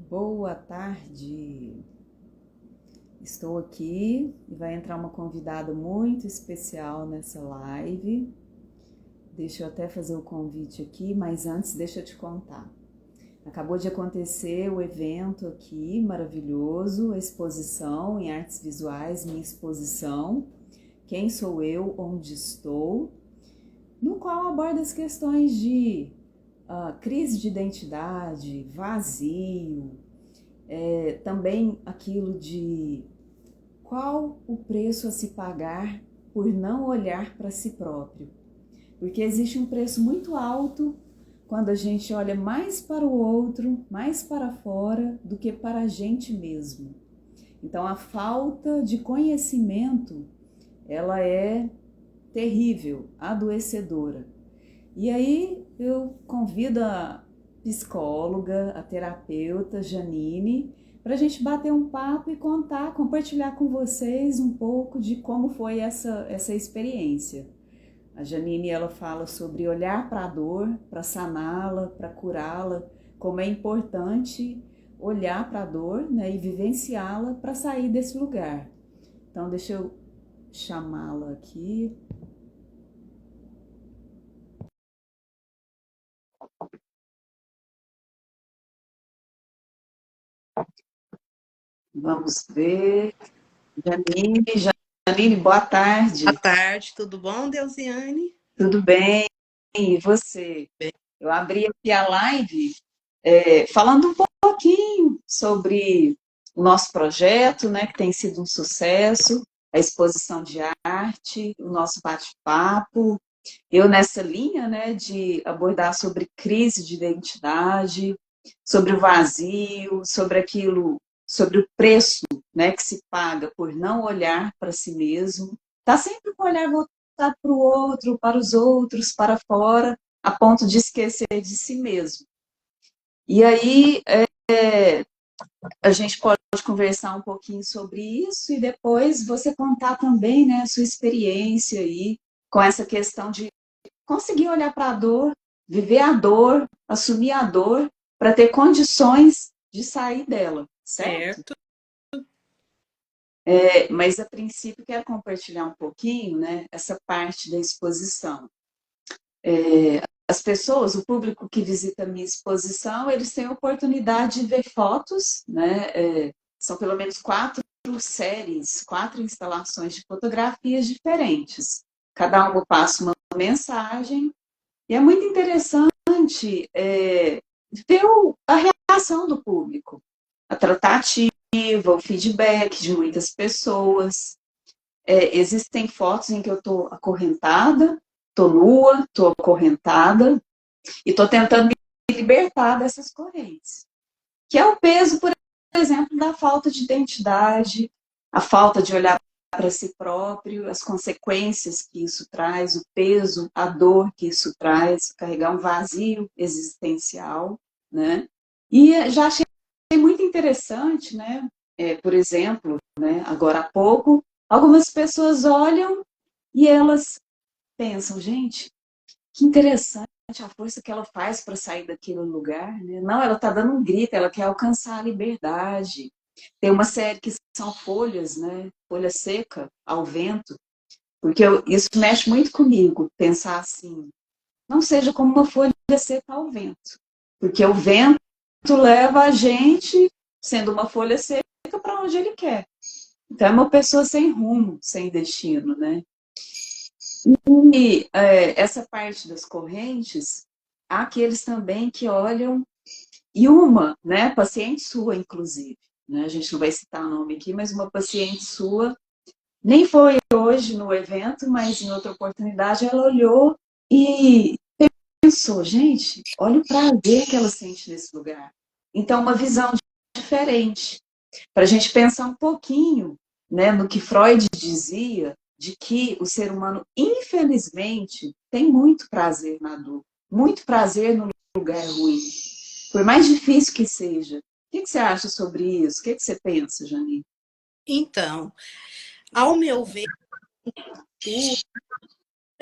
Boa tarde. Estou aqui e vai entrar uma convidada muito especial nessa live. Deixa eu até fazer o convite aqui, mas antes deixa eu te contar. Acabou de acontecer o evento aqui, maravilhoso, a exposição em artes visuais, minha exposição, Quem Sou Eu, Onde Estou, no qual aborda as questões de crise de identidade, vazio, também aquilo de qual o preço a se pagar por não olhar para si próprio. Porque existe um preço muito alto quando a gente olha mais para o outro, mais para fora, do que para a gente mesmo. Então a falta de conhecimento, ela é terrível, adoecedora. E aí eu convido a psicóloga, a terapeuta Janine, para a gente bater um papo e contar, compartilhar com vocês um pouco de como foi essa experiência. A Janine, ela fala sobre olhar para a dor, para saná-la, para curá-la, como é importante olhar para a dor, né, e vivenciá-la para sair desse lugar. Então, deixa eu chamá-la aqui. Vamos ver. Janine, Janine, boa Boa tarde. tarde, tudo bom, Deusiane? Tudo bem? E você? Bem. Eu abri aqui a live falando um pouquinho sobre o nosso projeto, né, que tem sido um sucesso, a exposição de arte, o nosso bate-papo. Eu nessa linha, né, de abordar sobre crise de identidade, sobre o vazio, sobre aquilo, sobre o preço, né, que se paga por não olhar para si mesmo. Está sempre com o olhar voltado para o outro, para os outros, para fora, a ponto de esquecer de si mesmo. E aí a gente pode conversar um pouquinho sobre isso e depois você contar também, né, a sua experiência aí com essa questão de conseguir olhar para a dor, viver a dor, assumir a dor, para ter condições de sair dela, certo? Certo. Mas a princípio quero compartilhar um pouquinho, né, essa parte da exposição. As pessoas, o público que visita a minha exposição, eles têm a oportunidade de ver fotos, né? São pelo menos 4 séries, 4 instalações de fotografias diferentes. Cada uma passa uma mensagem e é muito interessante ver a reação do público, a tratativa, o feedback de muitas pessoas. Existem fotos em que eu estou acorrentada, estou nua, estou acorrentada e estou tentando me libertar dessas correntes, que é o peso, por exemplo, da falta de identidade, a falta de olhar para si próprio, as consequências que isso traz, o peso, a dor que isso traz, carregar um vazio existencial, né? E já achei muito interessante, né? Por exemplo, né, agora há pouco, algumas pessoas olham e elas pensam, gente, que interessante a força que ela faz para sair daquele lugar, né? Não, ela está dando um grito, ela quer alcançar a liberdade. Tem uma série que são folhas, né? Folha seca ao vento, porque isso mexe muito comigo, pensar assim, não seja como uma folha seca ao vento, porque o vento leva a gente, sendo uma folha seca, para onde ele quer. Então é uma pessoa sem rumo, sem destino, né? E essa parte das correntes, há aqueles também que olham, e uma, né, paciente sua, inclusive, né, a gente não vai citar o nome aqui, mas uma paciente sua, nem foi hoje no evento, mas em outra oportunidade, ela olhou e pensou, gente, olha o prazer que ela sente nesse lugar. Então, uma visão diferente, para a gente pensar um pouquinho, né, no que Freud dizia, de que o ser humano, infelizmente, tem muito prazer na dor, muito prazer no lugar ruim, por mais difícil que seja. O que você acha sobre isso? O que você pensa, Janine? Então, ao meu ver, tudo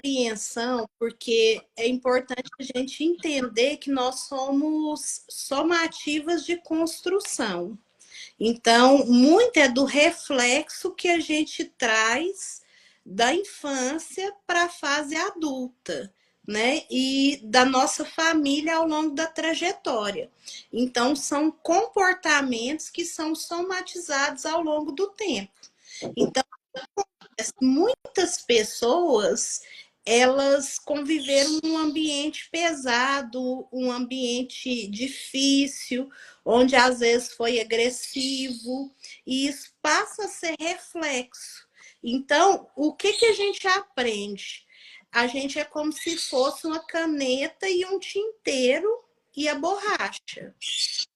compreensão, porque é importante a gente entender que nós somos somativas de construção. Então, muito é do reflexo que a gente traz da infância para a fase adulta, né? E da nossa família ao longo da trajetória. Então, são comportamentos que são somatizados ao longo do tempo. Então, muitas pessoas elas conviveram num ambiente pesado, um ambiente difícil, onde às vezes foi agressivo, e isso passa a ser reflexo. Então, o que, que a gente aprende? A gente é como se fosse uma caneta e um tinteiro e a borracha.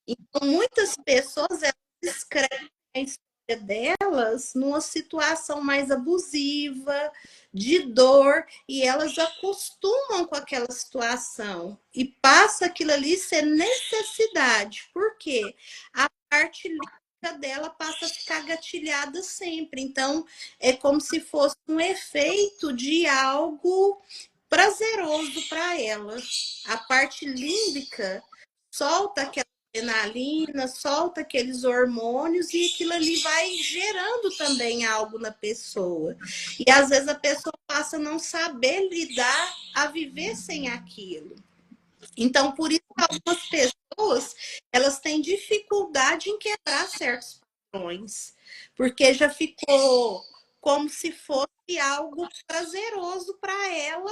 Então, muitas pessoas elas escrevem a história delas numa situação mais abusiva, de dor, e elas acostumam com aquela situação e passa aquilo ali ser necessidade. Por quê? A parte límbica dela passa a ficar gatilhada sempre. Então, é como se fosse um efeito de algo prazeroso para ela. A parte límbica solta aquela adrenalina, solta aqueles hormônios e aquilo ali vai gerando também algo na pessoa. E às vezes a pessoa passa a não saber lidar, a viver sem aquilo. Então, por isso algumas pessoas, elas têm dificuldade em quebrar certos padrões, porque já ficou como se fosse algo prazeroso para ela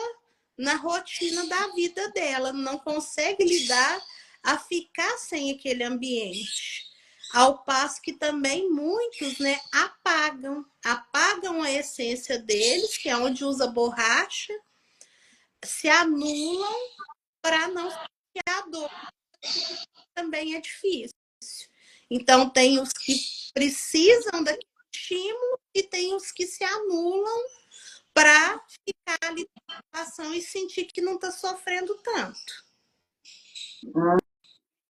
na rotina da vida dela, não consegue lidar a ficar sem aquele ambiente. Ao passo que também muitos, né, apagam a essência deles, que é onde usa borracha, se anulam para não sentir a dor, também é difícil. Então, tem os que precisam daquele estímulo e tem os que se anulam para ficar ali na situação e sentir que não está sofrendo tanto.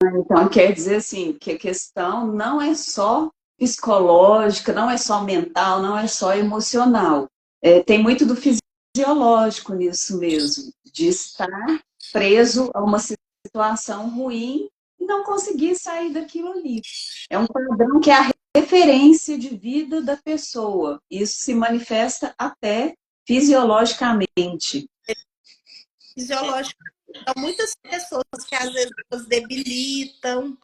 Então, quer dizer assim, que a questão não é só psicológica, não é só mental, não é só emocional. Tem muito do fisiológico nisso mesmo, de estar preso a uma situação ruim e não conseguir sair daquilo ali. É um padrão que é a referência de vida da pessoa. Isso se manifesta até fisiologicamente. Fisiológico. Então, muitas pessoas que às vezes debilitam,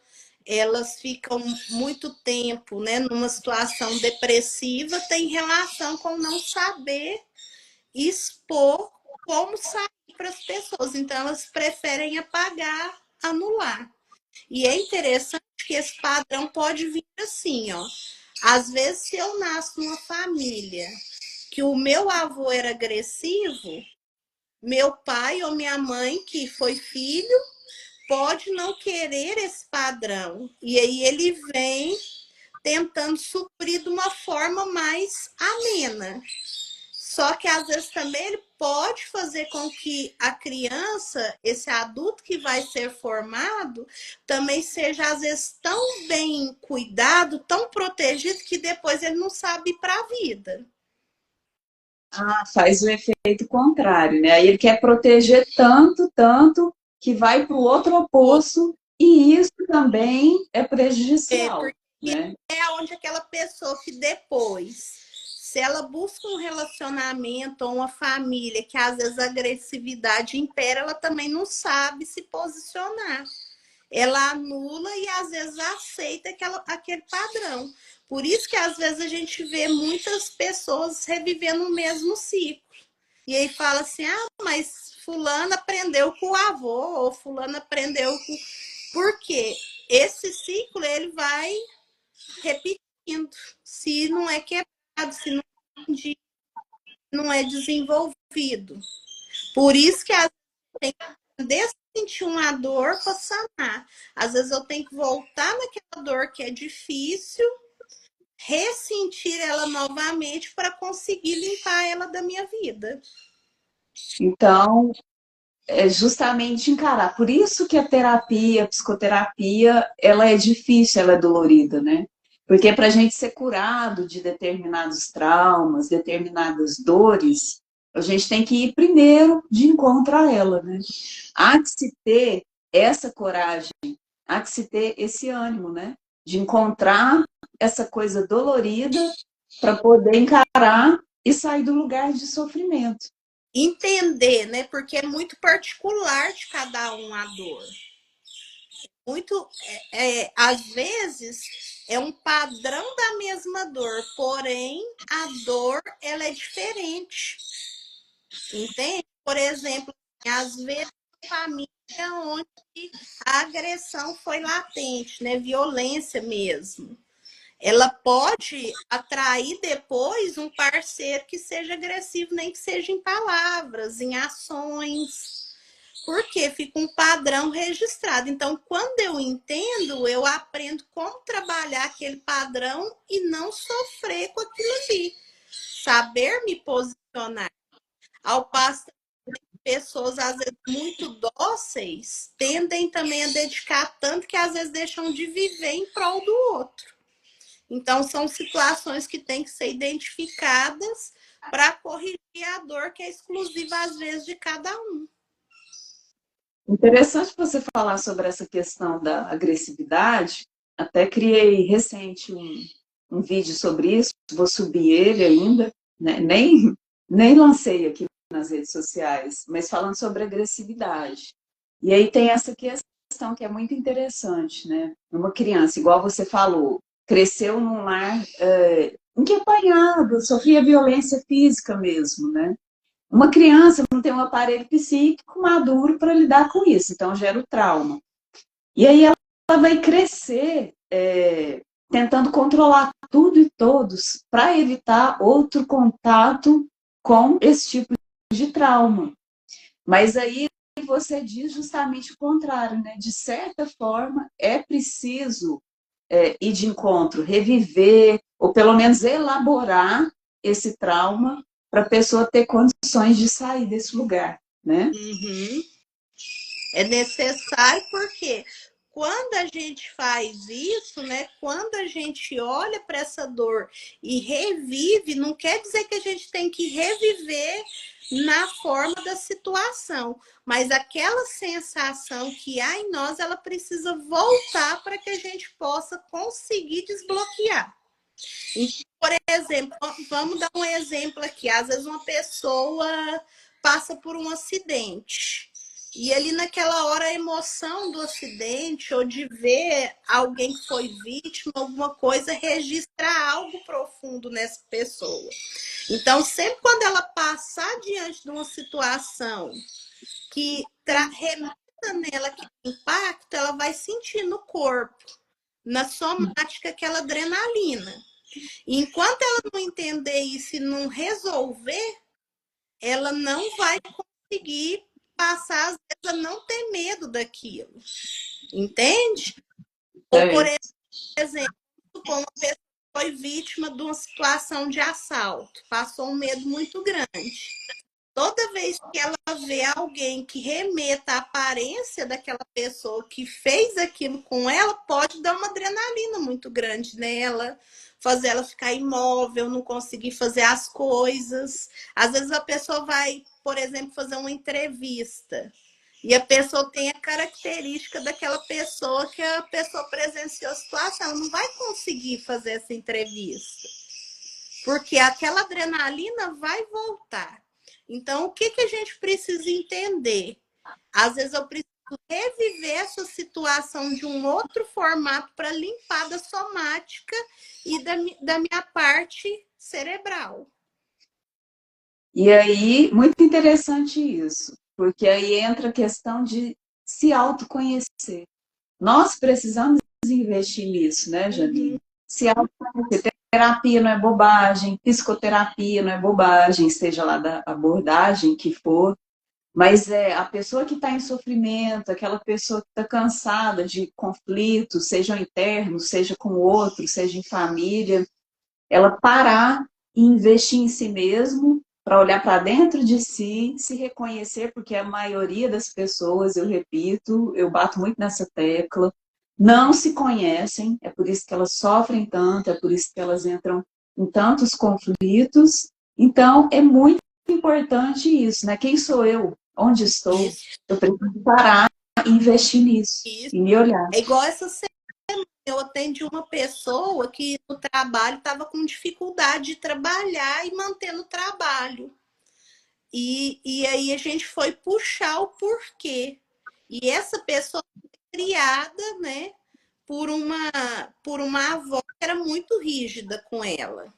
elas ficam muito tempo, né, numa situação depressiva, tem relação com não saber expor como sair para as pessoas. Então, elas preferem apagar, anular. E é interessante que esse padrão pode vir assim, ó. Às vezes, se eu nasço numa família que o meu avô era agressivo, meu pai ou minha mãe, que foi filho, pode não querer esse padrão. E aí ele vem tentando suprir de uma forma mais amena. Só que às vezes também ele pode fazer com que a criança, esse adulto que vai ser formado, também seja às vezes tão bem cuidado, tão protegido, que depois ele não sabe ir para a vida. Faz o efeito contrário, né? Aí ele quer proteger tanto, tanto, que vai para o outro oposto, e isso também é prejudicial, Porque né? é onde aquela pessoa que depois, se ela busca um relacionamento ou uma família que às vezes a agressividade impera, ela também não sabe se posicionar. Ela anula e às vezes aceita aquele padrão. Por isso que às vezes a gente vê muitas pessoas revivendo o mesmo ciclo. E aí fala assim, mas fulano aprendeu com o avô, ou fulano aprendeu com... Por quê? Esse ciclo ele vai repetindo. Se não é quebrado, se não é desenvolvido. Por isso que às vezes tem que sentir uma dor para sanar. Às vezes eu tenho que voltar naquela dor que é difícil, ressentir ela novamente para conseguir limpar ela da minha vida. Então, é justamente encarar. Por isso que a terapia, a psicoterapia, ela é difícil, ela é dolorida, né? Porque para a gente ser curado de determinados traumas, determinadas dores, A gente tem que ir primeiro de encontro a ela, né? Há que se ter essa coragem, há que se ter esse ânimo, né? De encontrar essa coisa dolorida para poder encarar e sair do lugar de sofrimento. Entender, né? Porque é muito particular de cada um a dor. Muito, às vezes é um padrão da mesma dor, porém a dor ela é diferente, entende? Por exemplo, às vezes família onde a agressão foi latente, né? Violência mesmo. Ela pode atrair depois um parceiro que seja agressivo, nem que seja em palavras, em ações. Porque fica um padrão registrado. Então, quando eu entendo, eu aprendo como trabalhar aquele padrão e não sofrer com aquilo ali. Saber me posicionar. Ao passo que pessoas, às vezes, muito dóceis, tendem também a dedicar tanto que, às vezes, deixam de viver em prol do outro. Então, são situações que têm que ser identificadas para corrigir a dor que é exclusiva, às vezes, de cada um. Interessante você falar sobre essa questão da agressividade. Até criei recente um vídeo sobre isso, vou subir ele ainda, né? Nem lancei aqui nas redes sociais, mas falando sobre agressividade. E aí tem essa questão que é muito interessante, né? Uma criança, igual você falou, cresceu num lar em que apanhava, sofria violência física mesmo, né? Uma criança não tem um aparelho psíquico maduro para lidar com isso, então gera o trauma. E aí ela vai crescer tentando controlar tudo e todos para evitar outro contato com esse tipo de trauma. Mas aí você diz justamente o contrário, né? De certa forma, é preciso ir de encontro, reviver, ou pelo menos elaborar esse trauma para a pessoa ter condições de sair desse lugar, né? Uhum. É necessário porque quando a gente faz isso, né? Quando a gente olha para essa dor e revive, não quer dizer que a gente tem que reviver na forma da situação, mas aquela sensação que há em nós, ela precisa voltar para que a gente possa conseguir desbloquear. Por exemplo, vamos dar um exemplo aqui. Às vezes uma pessoa passa por um acidente. E ali naquela hora a emoção do acidente ou de ver alguém que foi vítima, alguma coisa, registra algo profundo nessa pessoa. Então, sempre quando ela passar diante de uma situação que remeta nela que impacto, ela vai sentir no corpo, na somática, aquela adrenalina. Enquanto ela não entender isso e não resolver, ela não vai conseguir passar, às vezes, a não ter medo daquilo. Entende? Ou, por exemplo, uma pessoa foi vítima de uma situação de assalto, passou um medo muito grande. Toda vez que ela vê alguém que remeta a aparência daquela pessoa que fez aquilo com ela, pode dar uma adrenalina muito grande nela, fazer ela ficar imóvel, não conseguir fazer as coisas. Às vezes a pessoa vai, por exemplo, fazer uma entrevista e a pessoa tem a característica daquela pessoa que a pessoa presenciou a situação, ela não vai conseguir fazer essa entrevista, porque aquela adrenalina vai voltar. Então, o que, que a gente precisa entender? Às vezes eu preciso reviver essa situação de um outro formato para limpar da somática e da minha parte cerebral. E aí, muito interessante isso, porque aí entra a questão de se autoconhecer. Nós precisamos investir nisso, né, Janine? Se autoconhecer. Terapia não é bobagem, psicoterapia não é bobagem, seja lá da abordagem que for, mas é a pessoa que está em sofrimento, aquela pessoa que está cansada de conflitos, sejam internos, seja com o outro, seja em família, ela parar e investir em si mesmo, para olhar para dentro de si, se reconhecer, porque a maioria das pessoas, eu repito, eu bato muito nessa tecla, não se conhecem, é por isso que elas sofrem tanto, é por isso que elas entram em tantos conflitos. Então, é muito importante isso, né? Quem sou eu? Onde estou? Isso, Eu preciso parar e investir nisso isso. e me olhar. É igual essa semana, eu atendi uma pessoa que no trabalho estava com dificuldade de trabalhar e manter no trabalho. E aí a gente foi puxar o porquê. E essa pessoa foi criada, né, por uma avó que era muito rígida com ela.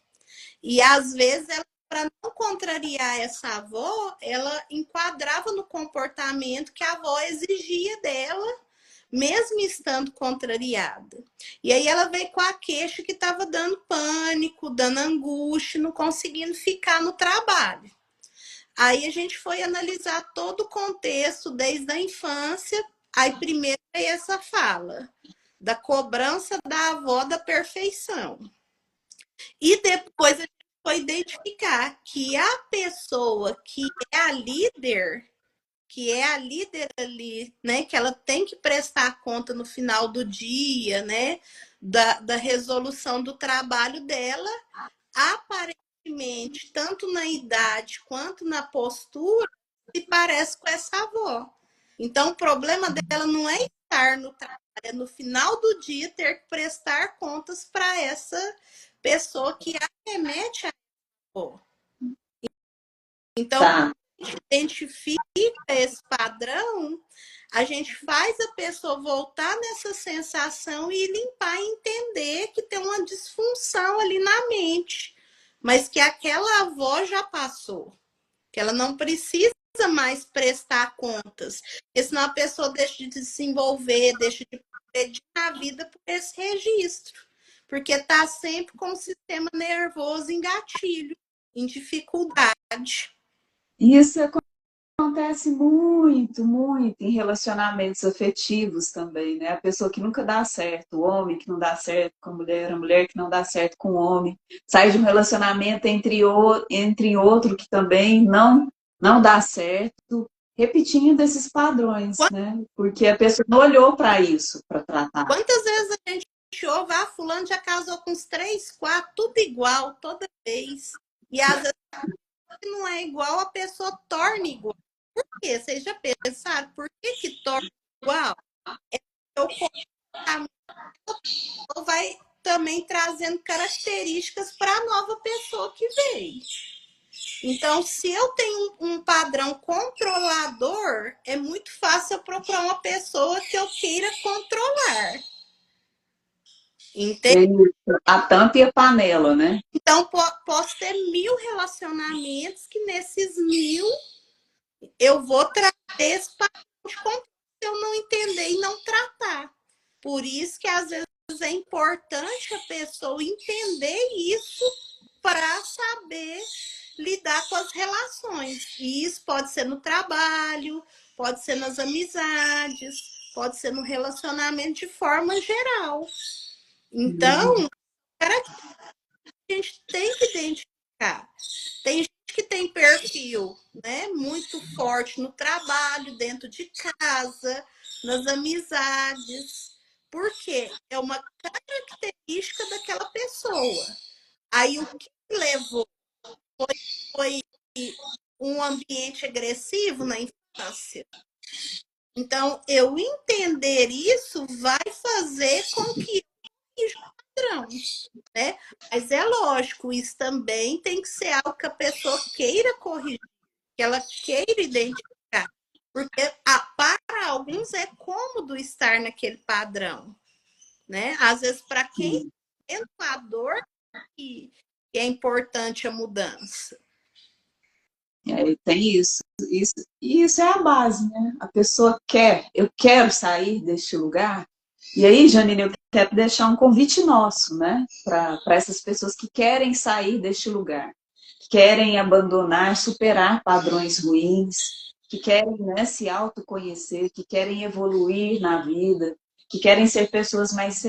E às vezes ela, para não contrariar essa avó, ela enquadrava no comportamento que a avó exigia dela, mesmo estando contrariada. E aí ela veio com a queixa que estava dando pânico, dando angústia, não conseguindo ficar no trabalho. Aí a gente foi analisar todo o contexto desde a infância. Aí primeiro é essa fala da cobrança da avó da perfeição. E depois a gente foi identificar que a pessoa que é a líder ali, né, que ela tem que prestar conta no final do dia, né, da resolução do trabalho dela, aparentemente, tanto na idade quanto na postura, se parece com essa avó. Então, o problema dela não é estar no trabalho, é no final do dia ter que prestar contas para essa pessoa que arremete a avó. Então, Tá. a gente identifica esse padrão, a gente faz a pessoa voltar nessa sensação e limpar e entender que tem uma disfunção ali na mente, mas que aquela avó já passou, que ela não precisa mais prestar contas, porque senão a pessoa deixa de desenvolver, deixa de progredir na vida por esse registro, porque está sempre com o sistema nervoso em gatilho, em dificuldade. Isso acontece muito, muito em relacionamentos afetivos também, né? A pessoa que nunca dá certo, o homem que não dá certo com a mulher que não dá certo com o homem, sai de um relacionamento entre outro que também não dá certo, repetindo esses padrões, né? Porque a pessoa não olhou para isso, para tratar. Quantas vezes a gente ouve, fulano já casou com uns 3, 4, tudo igual, toda vez. E às vezes não é igual, a pessoa torna igual. Por quê? Vocês já pensaram por que torna igual? O comportamento vai também trazendo características para a nova pessoa que veio. Então, se eu tenho um padrão controlador, é muito fácil eu procurar uma pessoa que eu queira controlar. Entende? A tampa e a panela, né? Então, posso ter 1000 relacionamentos que nesses 1000 eu vou trazer esse padrão de controle se eu não entender e não tratar. Por isso que às vezes é importante a pessoa entender isso para saber lidar com as relações. E isso pode ser no trabalho, pode ser nas amizades, pode ser no relacionamento de forma geral. Então, a gente tem que identificar. Tem gente que tem perfil, né, muito forte no trabalho, dentro de casa, nas amizades. Por quê? É uma característica daquela pessoa. Aí o que levou foi um ambiente agressivo na infância. Então, eu entender isso vai fazer com que eu padrão, né? Mas é lógico, isso também tem que ser algo que a pessoa queira corrigir, que ela queira identificar. Porque para alguns é cômodo estar naquele padrão, né? Às vezes, para quem é educador, que é importante a mudança. Tem isso é a base, né? A pessoa eu quero sair deste lugar. E aí, Janine, eu quero deixar um convite nosso, né? Para essas pessoas que querem sair deste lugar, que querem abandonar, superar padrões ruins, que querem, né, se autoconhecer, que querem evoluir na vida, que querem ser pessoas mais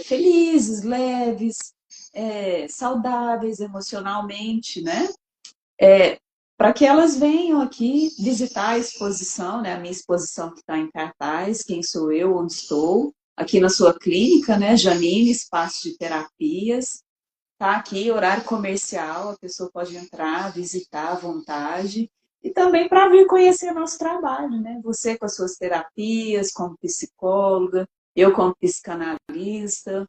felizes, leves, saudáveis emocionalmente, né? Para que elas venham aqui visitar a exposição, né, a minha exposição que está em cartaz, Quem Sou Eu, Onde Estou, aqui na sua clínica, né, Janine, Espaço de Terapias. tá aqui, horário comercial, a pessoa pode entrar, visitar à vontade. E também para vir conhecer nosso trabalho, né? Você com as suas terapias, como psicóloga, eu como psicanalista,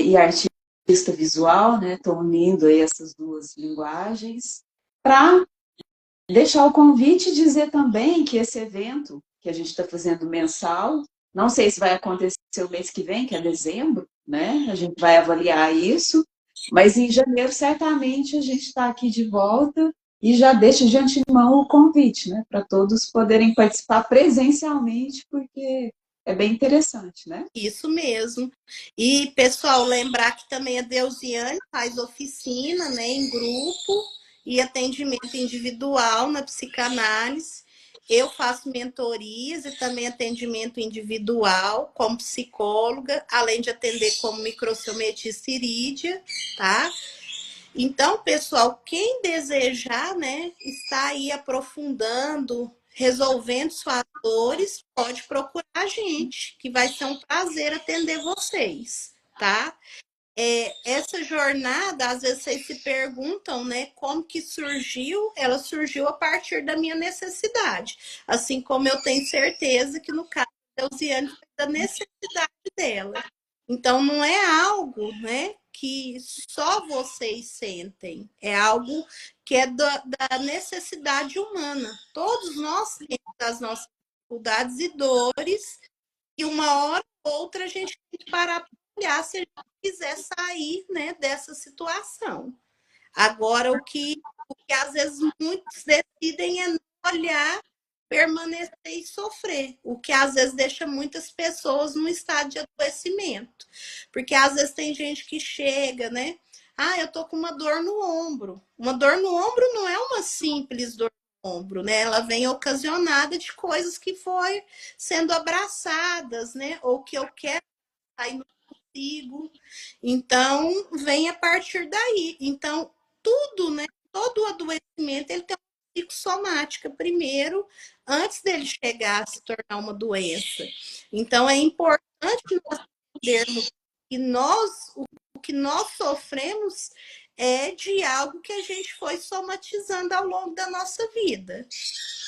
e artista visual, né? Estou unindo aí essas duas linguagens, para deixar o convite e dizer também que esse evento que a gente está fazendo mensal, não sei se vai acontecer o mês que vem, que é dezembro, né? A gente vai avaliar isso, mas em janeiro certamente a gente está aqui de volta e já deixo de antemão o convite, né? Para todos poderem participar presencialmente, porque é bem interessante, né? Isso mesmo. E, pessoal, lembrar que também a Deusiane faz oficina, né, em grupo e atendimento individual na psicanálise. Eu faço mentorias e também atendimento individual como psicóloga, além de atender como microciometista irídia, tá? Então, pessoal, quem desejar, né, está aí aprofundando, resolvendo suas dores, pode procurar a gente, que vai ser um prazer atender vocês, tá? Essa jornada, às vezes vocês se perguntam, né, como que surgiu? Ela surgiu a partir da minha necessidade, assim como eu tenho certeza que no caso da Elziane foi da necessidade dela. Então, não é algo, né, que só vocês sentem, é algo que é da necessidade humana. Todos nós temos as nossas dificuldades e dores, e uma hora ou outra a gente tem que parar para olhar se a gente quiser sair, né, dessa situação. Agora, o que às vezes muitos decidem é não olhar, permanecer e sofrer, o que às vezes deixa muitas pessoas num estado de adoecimento. Porque às vezes tem gente que chega, né? Ah, eu tô com uma dor no ombro. Uma dor no ombro não é uma simples dor no ombro, né? Ela vem ocasionada de coisas que foi sendo abraçadas, né? Ou que eu quero sair no consigo. Então, vem a partir daí. Então, tudo, né? Todo o adoecimento, ele tem uma psicossomática primeiro, antes dele chegar a se tornar uma doença. Então, é importante nós entendermos que o que nós sofremos é de algo que a gente foi somatizando ao longo da nossa vida.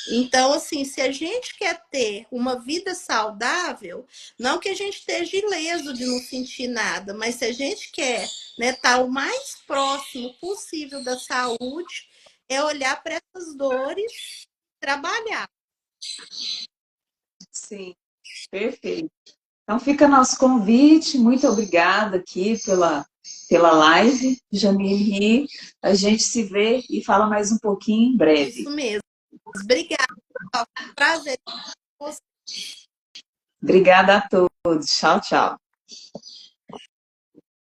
Então, assim, se a gente quer ter uma vida saudável, não que a gente esteja ileso de não sentir nada, mas se a gente quer, né, estar o mais próximo possível da saúde, é olhar para essas dores e trabalhar. Sim, perfeito. Então fica nosso convite, muito obrigada aqui pela live, Jamile. A gente se vê e fala mais um pouquinho em Isso breve. mesmo. Obrigada. Prazer. Obrigada a todos. Tchau, tchau.